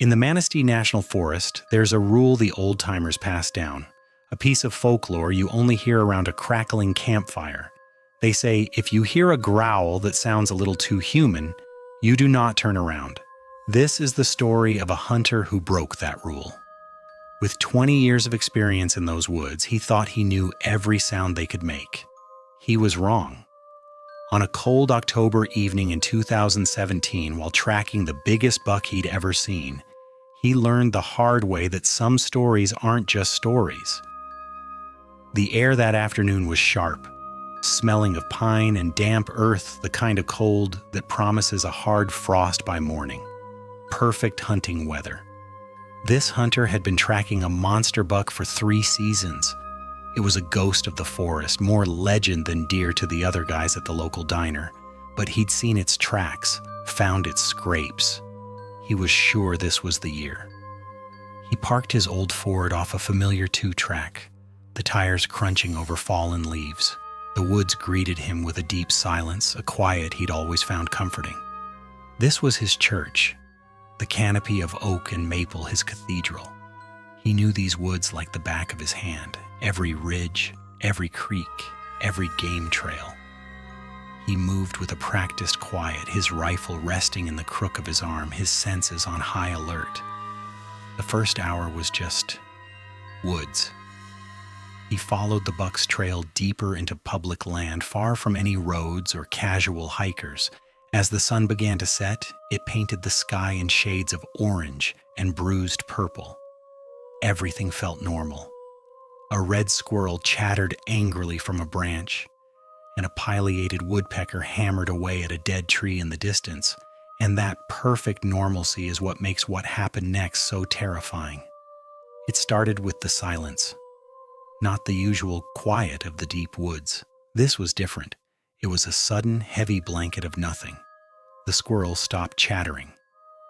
In the Manistee National Forest, there's a rule the old-timers passed down, a piece of folklore you only hear around a crackling campfire. They say if you hear a growl that sounds a little too human, you do not turn around. This is the story of a hunter who broke that rule. With 20 years of experience in those woods, he thought he knew every sound they could make. He was wrong. On a cold October evening in 2017, while tracking the biggest buck he'd ever seen, he learned the hard way that some stories aren't just stories. The air that afternoon was sharp, smelling of pine and damp earth, the kind of cold that promises a hard frost by morning. Perfect hunting weather. This hunter had been tracking a monster buck for 3 seasons. It was a ghost of the forest, more legend than deer to the other guys at the local diner. But he'd seen its tracks, found its scrapes. He was sure this was the year. He parked his old Ford off a familiar 2-track, the tires crunching over fallen leaves. The woods greeted him with a deep silence, a quiet he'd always found comforting. This was his church, the canopy of oak and maple, his cathedral. He knew these woods like the back of his hand, every ridge, every creek, every game trail. He moved with a practiced quiet, his rifle resting in the crook of his arm, his senses on high alert. The first hour was just woods. He followed the buck's trail deeper into public land, far from any roads or casual hikers. As the sun began to set, it painted the sky in shades of orange and bruised purple. Everything felt normal. A red squirrel chattered angrily from a branch, and a pileated woodpecker hammered away at a dead tree in the distance. And that perfect normalcy is what makes what happened next so terrifying. It started with the silence. Not the usual quiet of the deep woods. This was different. It was a sudden, heavy blanket of nothing. The squirrel stopped chattering.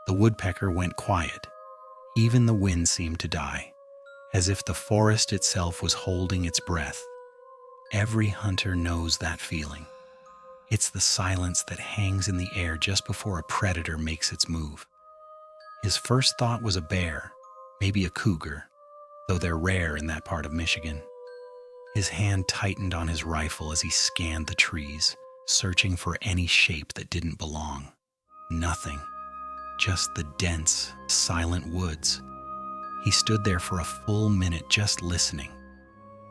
The woodpecker went quiet. Even the wind seemed to die, as if the forest itself was holding its breath. Every hunter knows that feeling. It's the silence that hangs in the air just before a predator makes its move. His first thought was a bear, maybe a cougar, though they're rare in that part of Michigan. His hand tightened on his rifle as he scanned the trees, searching for any shape that didn't belong. Nothing. Just the dense, silent woods. He stood there for a full minute just listening.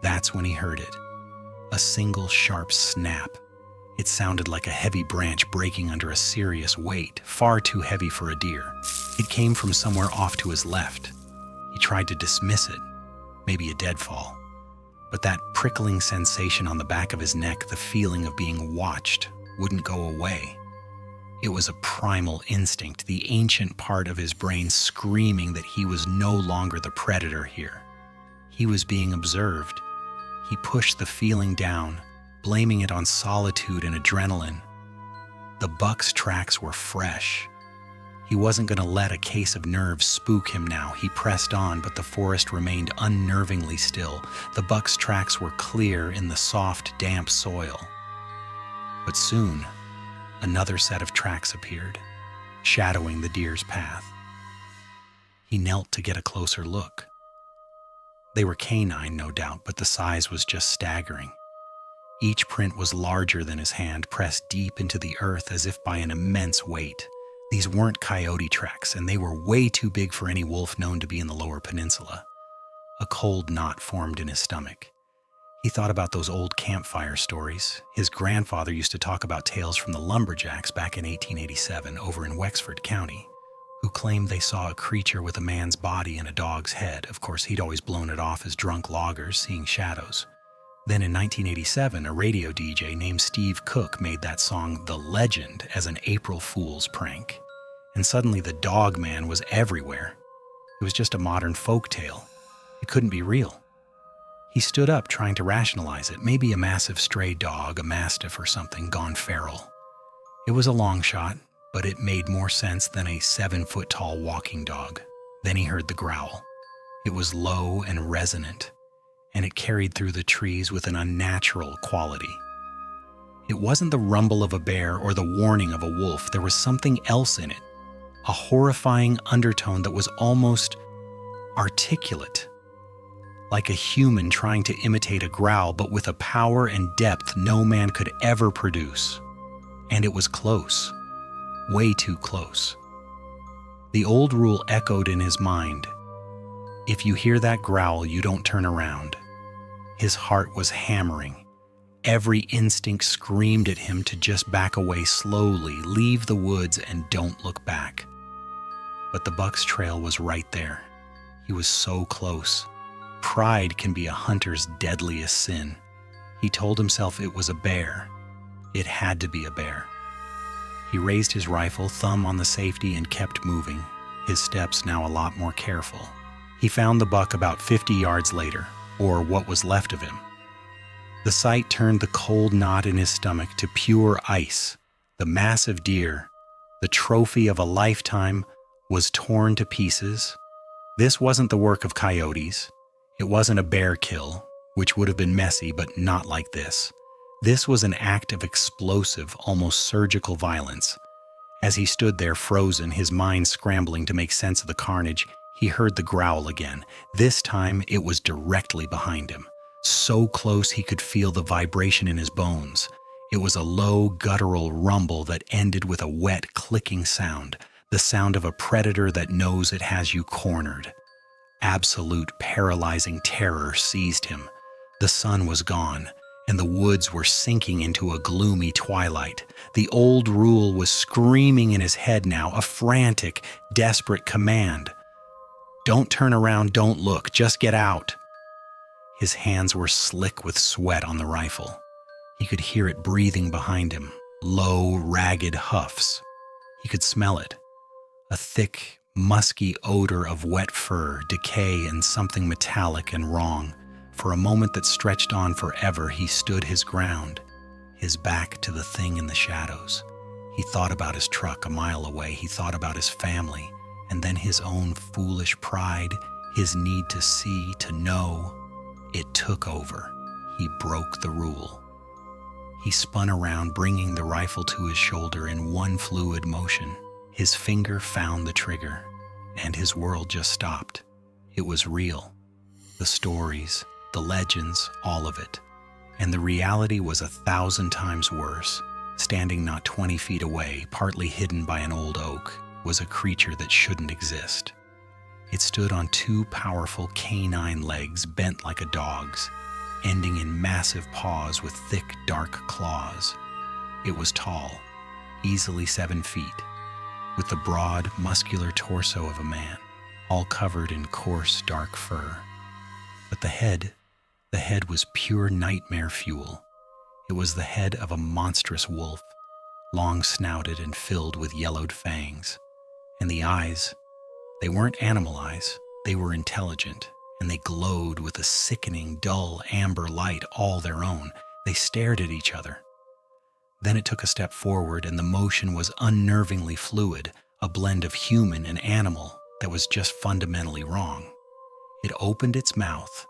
That's when he heard it. A single sharp snap. It sounded like a heavy branch breaking under a serious weight, far too heavy for a deer. It came from somewhere off to his left. He tried to dismiss it, maybe a deadfall. But that prickling sensation on the back of his neck, the feeling of being watched, wouldn't go away. It was a primal instinct, the ancient part of his brain screaming that he was no longer the predator here. He was being observed. He pushed the feeling down, blaming it on solitude and adrenaline. The buck's tracks were fresh. He wasn't going to let a case of nerves spook him now. He pressed on, but the forest remained unnervingly still. The buck's tracks were clear in the soft, damp soil. But soon, another set of tracks appeared, shadowing the deer's path. He knelt to get a closer look. They were canine, no doubt, but the size was just staggering. Each print was larger than his hand, pressed deep into the earth as if by an immense weight. These weren't coyote tracks, and they were way too big for any wolf known to be in the lower peninsula. A cold knot formed in his stomach. He thought about those old campfire stories. His grandfather used to talk about tales from the lumberjacks back in 1887 over in Wexford County, who claimed they saw a creature with a man's body and a dog's head. Of course, he'd always blown it off as drunk loggers seeing shadows. Then in 1987, a radio DJ named Steve Cook made that song The Legend as an April Fool's prank. And suddenly the Dogman was everywhere. It was just a modern folktale. It couldn't be real. He stood up trying to rationalize it. Maybe a massive stray dog, a mastiff or something, gone feral. It was a long shot, but it made more sense than a 7-foot-tall walking dog. Then he heard the growl. It was low and resonant, and it carried through the trees with an unnatural quality. It wasn't the rumble of a bear or the warning of a wolf. There was something else in it. a horrifying undertone that was almost articulate, like a human trying to imitate a growl, but with a power and depth no man could ever produce. And it was close, way too close. The old rule echoed in his mind. If you hear that growl, you don't turn around. His heart was hammering. Every instinct screamed at him to just back away slowly, leave the woods, and don't look back. But the buck's trail was right there. He was so close. Pride can be a hunter's deadliest sin. He told himself it was a bear. It had to be a bear. He raised his rifle, thumb on the safety, and kept moving, his steps now a lot more careful. He found the buck about 50 yards later, or what was left of him. The sight turned the cold knot in his stomach to pure ice. The massive deer, the trophy of a lifetime, was torn to pieces. This wasn't the work of coyotes. It wasn't a bear kill, which would have been messy, but not like this. This was an act of explosive, almost surgical violence. As he stood there frozen, his mind scrambling to make sense of the carnage, he heard the growl again. This time, it was directly behind him. So close he could feel the vibration in his bones. It was a low, guttural rumble that ended with a wet, clicking sound, the sound of a predator that knows it has you cornered. Absolute, paralyzing terror seized him. The sun was gone, and the woods were sinking into a gloomy twilight. The old rule was screaming in his head now, a frantic, desperate command. Don't turn around, don't look, just get out. His hands were slick with sweat on the rifle. He could hear it breathing behind him, low, ragged huffs. He could smell it, a thick, musky odor of wet fur, decay, and something metallic and wrong. For a moment that stretched on forever, he stood his ground, his back to the thing in the shadows. He thought about his truck a mile away. He thought about his family, and then his own foolish pride, his need to see, to know. It took over. He broke the rule. He spun around, bringing the rifle to his shoulder in one fluid motion. His finger found the trigger, and his world just stopped. It was real. The stories, the legends, all of it. And the reality was 1,000 times worse. Standing not 20 feet away, partly hidden by an old oak, was a creature that shouldn't exist. It stood on two powerful canine legs bent like a dog's, ending in massive paws with thick, dark claws. It was tall, easily 7 feet, with the broad, muscular torso of a man, all covered in coarse, dark fur. But the head was pure nightmare fuel. It was the head of a monstrous wolf, long-snouted and filled with yellowed fangs. And the eyes, they weren't animal eyes, they were intelligent, and they glowed with a sickening, dull, amber light all their own. They stared at each other. Then it took a step forward, and the motion was unnervingly fluid, a blend of human and animal that was just fundamentally wrong. It opened its mouth,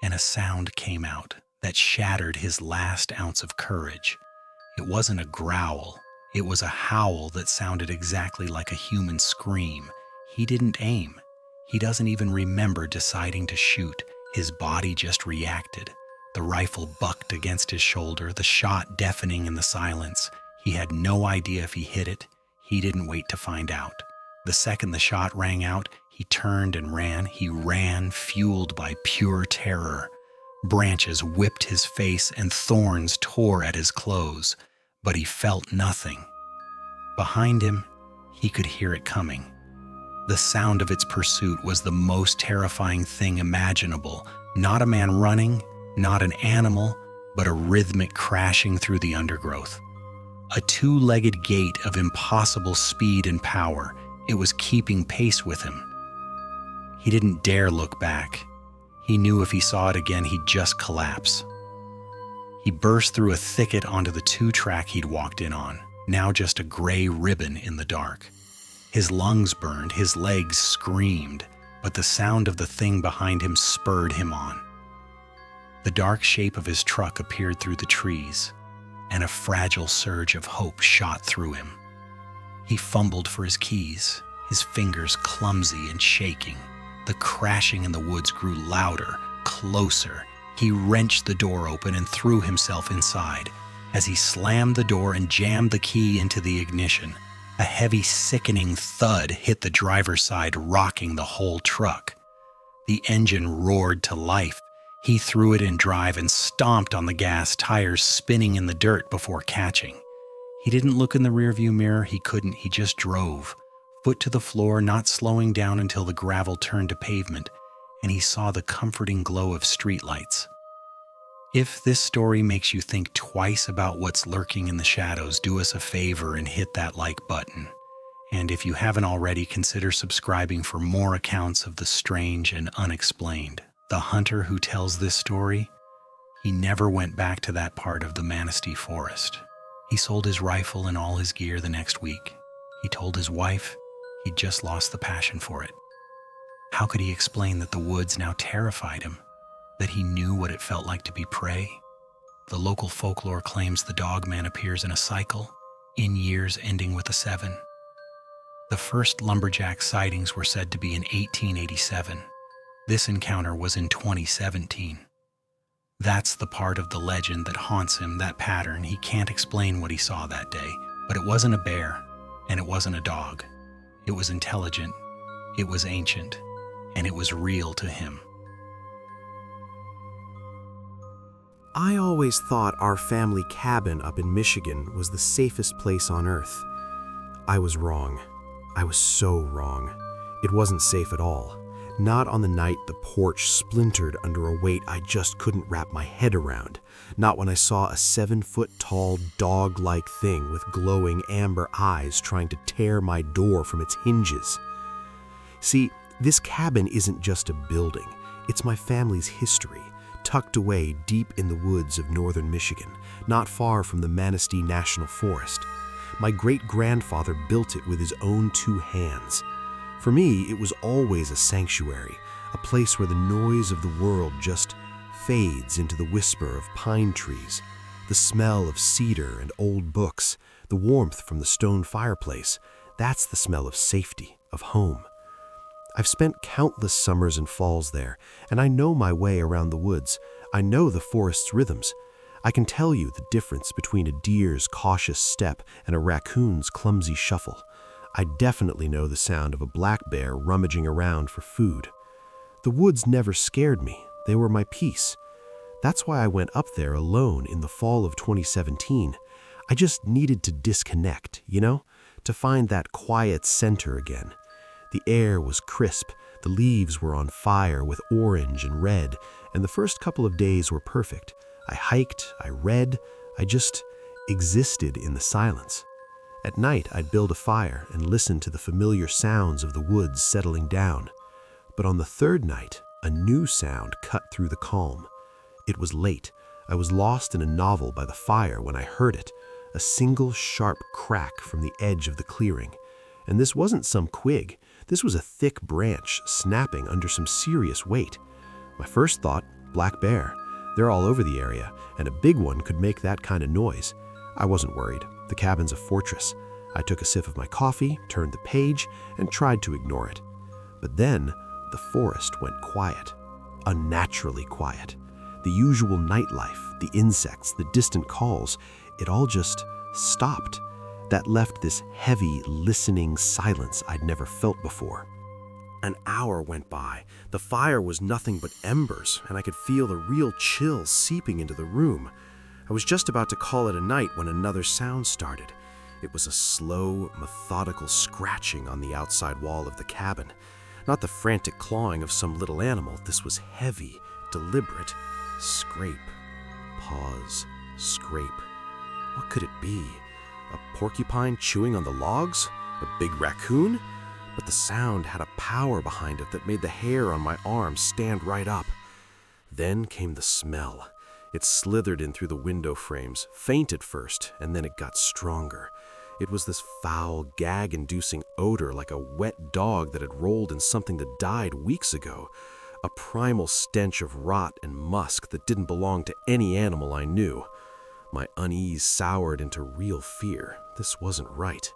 and a sound came out that shattered his last ounce of courage. It wasn't a growl. It was a howl that sounded exactly like a human scream. He didn't aim. He doesn't even remember deciding to shoot. His body just reacted. The rifle bucked against his shoulder, the shot deafening in the silence. He had no idea if he hit it. He didn't wait to find out. The second the shot rang out, he turned and ran. He ran, fueled by pure terror. Branches whipped his face and thorns tore at his clothes, but he felt nothing. Behind him, he could hear it coming. The sound of its pursuit was the most terrifying thing imaginable. Not a man running, not an animal, but a rhythmic crashing through the undergrowth. A two-legged gait of impossible speed and power. It was keeping pace with him. He didn't dare look back. He knew if he saw it again, he'd just collapse. He burst through a thicket onto the two-track he'd walked in on, now just a gray ribbon in the dark. His lungs burned, his legs screamed, but the sound of the thing behind him spurred him on. The dark shape of his truck appeared through the trees, and a fragile surge of hope shot through him. He fumbled for his keys. his fingers clumsy and shaking. The crashing in the woods grew louder, closer. He wrenched the door open and threw himself inside. As he slammed the door and jammed the key into the ignition, a heavy, sickening thud hit the driver's side, rocking the whole truck. The engine roared to life. He threw it in drive and stomped on the gas, tires spinning in the dirt before catching. He didn't look in the rearview mirror. He couldn't. He just drove, foot to the floor, not slowing down until the gravel turned to pavement, and he saw the comforting glow of streetlights. If this story makes you think twice about what's lurking in the shadows, do us a favor and hit that like button. And if you haven't already, consider subscribing for more accounts of the strange and unexplained. The hunter who tells this story, he never went back to that part of the Manistee Forest. He sold his rifle and all his gear the next week. He told his wife he'd just lost the passion for it. How could he explain that the woods now terrified him? That he knew what it felt like to be prey? The local folklore claims the Dogman appears in a cycle, in years ending with a 7. The first lumberjack sightings were said to be in 1887. This encounter was in 2017. That's the part of the legend that haunts him, that pattern. He can't explain what he saw that day, but it wasn't a bear, and it wasn't a dog. It was intelligent, it was ancient, and it was real to him. I always thought our family cabin up in Michigan was the safest place on earth. I was wrong. I was so wrong. It wasn't safe at all. Not on the night the porch splintered under a weight I just couldn't wrap my head around. Not when I saw a 7-foot-tall dog-like thing with glowing amber eyes trying to tear my door from its hinges. See, this cabin isn't just a building. It's my family's history, tucked away deep in the woods of northern Michigan, not far from the Manistee National Forest. My great-grandfather built it with his own 2 hands. For me, it was always a sanctuary, a place where the noise of the world just fades into the whisper of pine trees, the smell of cedar and old books, the warmth from the stone fireplace. That's the smell of safety, of home. I've spent countless summers and falls there, and I know my way around the woods. I know the forest's rhythms. I can tell you the difference between a deer's cautious step and a raccoon's clumsy shuffle. I definitely know the sound of a black bear rummaging around for food. The woods never scared me. They were my peace. That's why I went up there alone in the fall of 2017. I just needed to disconnect, to find that quiet center again. The air was crisp, the leaves were on fire with orange and red, and the first couple of days were perfect. I hiked, I read, I just existed in the silence. At night, I'd build a fire and listen to the familiar sounds of the woods settling down. But on the third night, a new sound cut through the calm. It was late. I was lost in a novel by the fire when I heard it, a single sharp crack from the edge of the clearing. And this wasn't some twig. This was a thick branch snapping under some serious weight. My first thought, black bear. They're all over the area, and a big one could make that kind of noise. I wasn't worried. The cabin's a fortress. I took a sip of my coffee, turned the page, and tried to ignore it. But then, the forest went quiet. Unnaturally quiet. The usual nightlife, the insects, the distant calls, it all just stopped. That left this heavy, listening silence I'd never felt before. An hour went by. The fire was nothing but embers, and I could feel the real chill seeping into the room. I was just about to call it a night when another sound started. It was a slow, methodical scratching on the outside wall of the cabin. Not the frantic clawing of some little animal. This was heavy, deliberate. Scrape, pause, scrape. What could it be? A porcupine chewing on the logs? A big raccoon? But the sound had a power behind it that made the hair on my arm stand right up. Then came the smell. It slithered in through the window frames, faint at first, and then it got stronger. It was this foul, gag-inducing odor like a wet dog that had rolled in something that died weeks ago. A primal stench of rot and musk that didn't belong to any animal I knew. My unease soured into real fear. This wasn't right.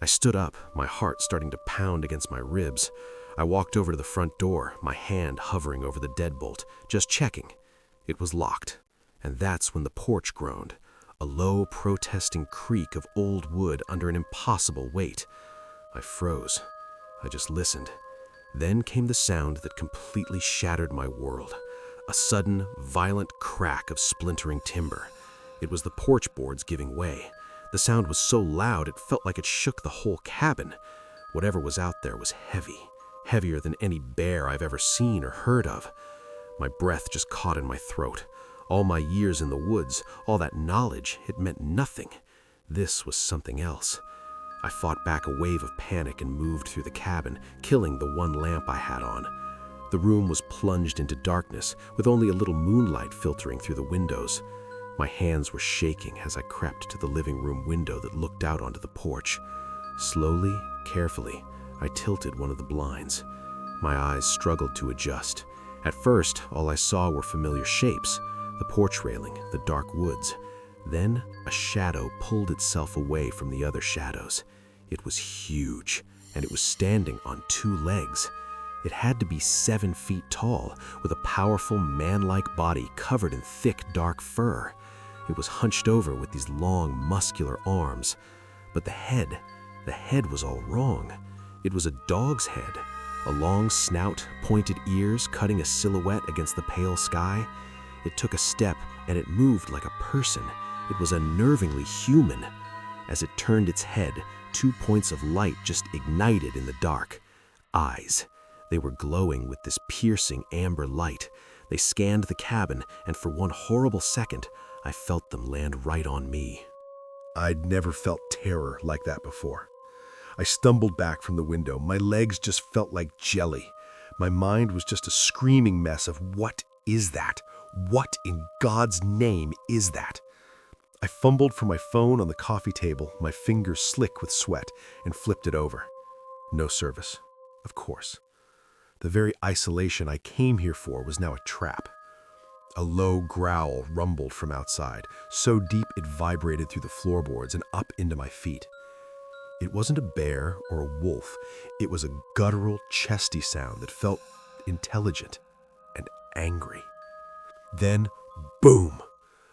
I stood up, my heart starting to pound against my ribs. I walked over to the front door, my hand hovering over the deadbolt, just checking. It was locked, and that's when the porch groaned, a low, protesting creak of old wood under an impossible weight. I froze. I just listened. Then came the sound that completely shattered my world. A sudden, violent crack of splintering timber. It was the porch boards giving way. The sound was so loud it felt like it shook the whole cabin. Whatever was out there was heavy, heavier than any bear I've ever seen or heard of. My breath just caught in my throat. All my years in the woods, all that knowledge, it meant nothing. This was something else. I fought back a wave of panic and moved through the cabin, killing the one lamp I had on. The room was plunged into darkness, with only a little moonlight filtering through the windows. My hands were shaking as I crept to the living room window that looked out onto the porch. Slowly, carefully, I tilted one of the blinds. My eyes struggled to adjust. At first, all I saw were familiar shapes, the porch railing, the dark woods. Then, a shadow pulled itself away from the other shadows. It was huge, and it was standing on two legs. It had to be 7 feet tall, with a powerful man-like body covered in thick, dark fur. It was hunched over with these long, muscular arms. But the head was all wrong. It was a dog's head, a long snout, pointed ears cutting a silhouette against the pale sky. It took a step, and it moved like a person. It was unnervingly human. As it turned its head, 2 points of light just ignited in the dark. Eyes. They were glowing with this piercing amber light. They scanned the cabin, and for one horrible second, I felt them land right on me. I'd never felt terror like that before. I stumbled back from the window. My legs just felt like jelly. My mind was just a screaming mess of what is that? What in God's name is that? I fumbled for my phone on the coffee table, my fingers slick with sweat, and flipped it over. No service. Of course. The very isolation I came here for was now a trap. A low growl rumbled from outside, so deep it vibrated through the floorboards and up into my feet. It wasn't a bear or a wolf. It was a guttural, chesty sound that felt intelligent and angry. Then, boom!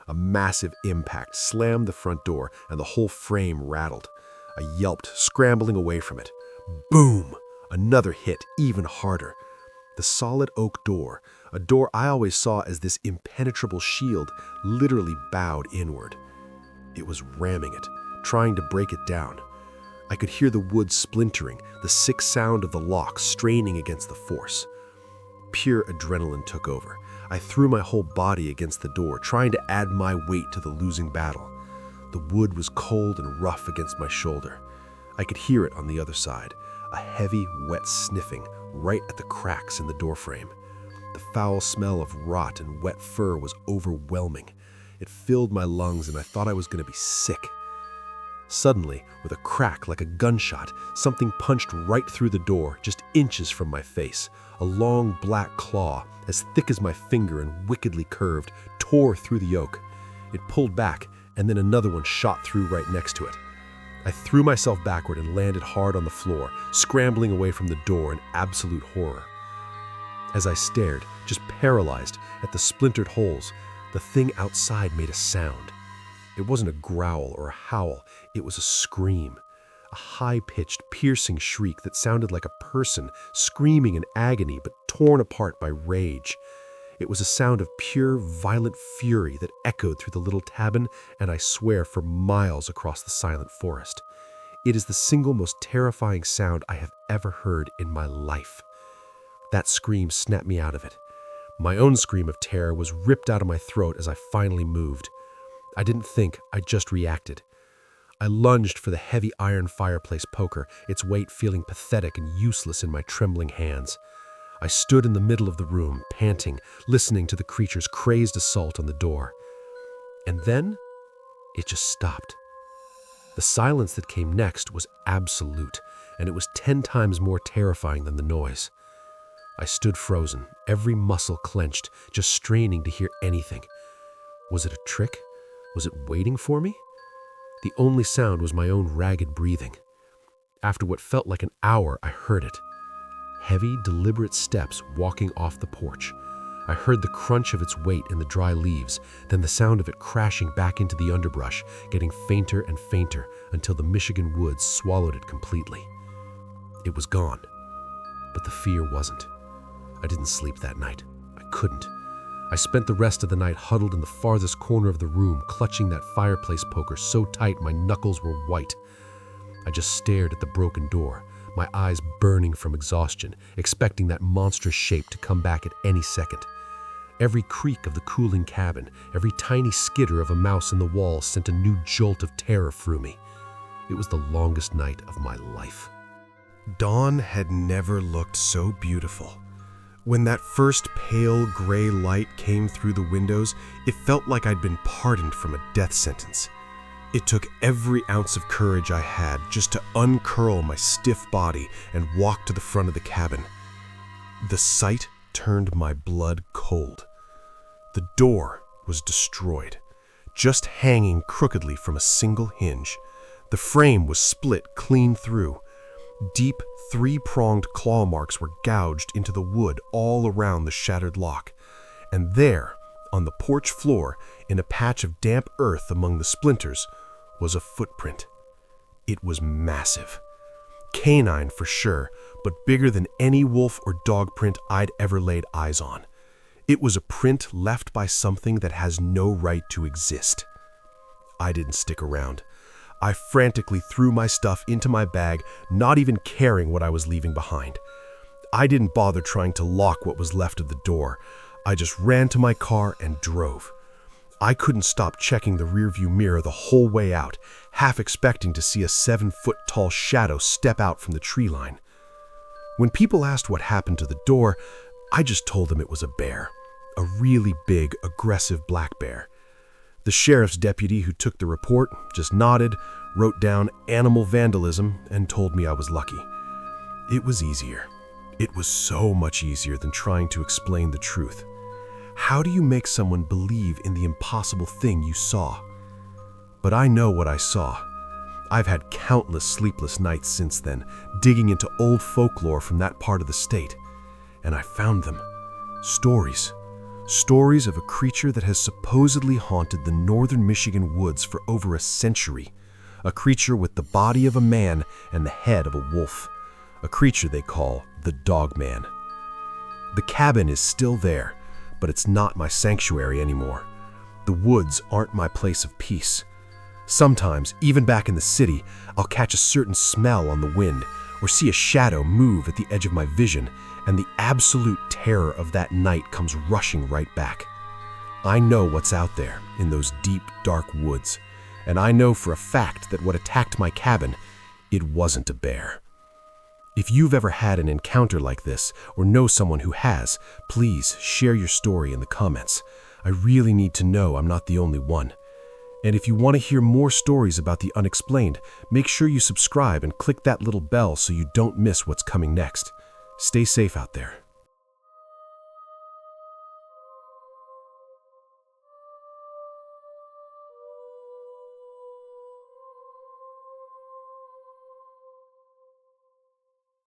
A massive impact slammed the front door and the whole frame rattled. I yelped, scrambling away from it. Boom! Another hit, even harder. The solid oak door, a door I always saw as this impenetrable shield, literally bowed inward. It was ramming it, trying to break it down. I could hear the wood splintering, the sick sound of the lock straining against the force. Pure adrenaline took over. I threw my whole body against the door, trying to add my weight to the losing battle. The wood was cold and rough against my shoulder. I could hear it on the other side, a heavy, wet sniffing right at the cracks in the doorframe. The foul smell of rot and wet fur was overwhelming. It filled my lungs and I thought I was going to be sick. Suddenly, with a crack like a gunshot, something punched right through the door, just inches from my face. A long black claw, as thick as my finger and wickedly curved, tore through the oak. It pulled back, and then another one shot through right next to it. I threw myself backward and landed hard on the floor, scrambling away from the door in absolute horror. As I stared, just paralyzed, at the splintered holes, the thing outside made a sound. It wasn't a growl or a howl, it was a scream. A high-pitched, piercing shriek that sounded like a person screaming in agony but torn apart by rage. It was a sound of pure, violent fury that echoed through the little cabin and I swear for miles across the silent forest. It is the single most terrifying sound I have ever heard in my life. That scream snapped me out of it. My own scream of terror was ripped out of my throat as I finally moved. I didn't think, I just reacted. I lunged for the heavy iron fireplace poker, its weight feeling pathetic and useless in my trembling hands. I stood in the middle of the room, panting, listening to the creature's crazed assault on the door. And then, it just stopped. The silence that came next was absolute, and it was 10 times more terrifying than the noise. I stood frozen, every muscle clenched, just straining to hear anything. Was it a trick? Was it waiting for me? The only sound was my own ragged breathing. After what felt like an hour, I heard it. Heavy, deliberate steps walking off the porch. I heard the crunch of its weight in the dry leaves, then the sound of it crashing back into the underbrush, getting fainter and fainter until the Michigan woods swallowed it completely. It was gone, but the fear wasn't. I didn't sleep that night. I couldn't. I spent the rest of the night huddled in the farthest corner of the room, clutching that fireplace poker so tight my knuckles were white. I just stared at the broken door, my eyes burning from exhaustion, expecting that monstrous shape to come back at any second. Every creak of the cooling cabin, every tiny skitter of a mouse in the wall sent a new jolt of terror through me. It was the longest night of my life. Dawn had never looked so beautiful. When that first pale gray light came through the windows, it felt like I'd been pardoned from a death sentence. It took every ounce of courage I had just to uncurl my stiff body and walk to the front of the cabin. The sight turned my blood cold. The door was destroyed, just hanging crookedly from a single hinge. The frame was split clean through. Deep, three-pronged claw marks were gouged into the wood all around the shattered lock. And there, on the porch floor, in a patch of damp earth among the splinters, was a footprint. It was massive. Canine for sure, but bigger than any wolf or dog print I'd ever laid eyes on. It was a print left by something that has no right to exist. I didn't stick around. I frantically threw my stuff into my bag, not even caring what I was leaving behind. I didn't bother trying to lock what was left of the door. I just ran to my car and drove. I couldn't stop checking the rearview mirror the whole way out, half expecting to see a 7-foot-tall shadow step out from the tree line. When people asked what happened to the door, I just told them it was a bear, a really big, aggressive black bear. The sheriff's deputy who took the report just nodded, wrote down animal vandalism, and told me I was lucky. It was easier. It was so much easier than trying to explain the truth. How do you make someone believe in the impossible thing you saw? But I know what I saw. I've had countless sleepless nights since then, digging into old folklore from that part of the state. And I found them. Stories. Stories of a creature that has supposedly haunted the northern Michigan woods for over a century. A creature with the body of a man and the head of a wolf. A creature they call the Dogman. The cabin is still there, but it's not my sanctuary anymore. The woods aren't my place of peace. Sometimes, even back in the city, I'll catch a certain smell on the wind or see a shadow move at the edge of my vision, and the absolute terror of that night comes rushing right back. I know what's out there in those deep, dark woods, and I know for a fact that what attacked my cabin, it wasn't a bear. If you've ever had an encounter like this or know someone who has, please share your story in the comments. I really need to know I'm not the only one. And if you want to hear more stories about the unexplained, make sure you subscribe and click that little bell so you don't miss what's coming next. Stay safe out there.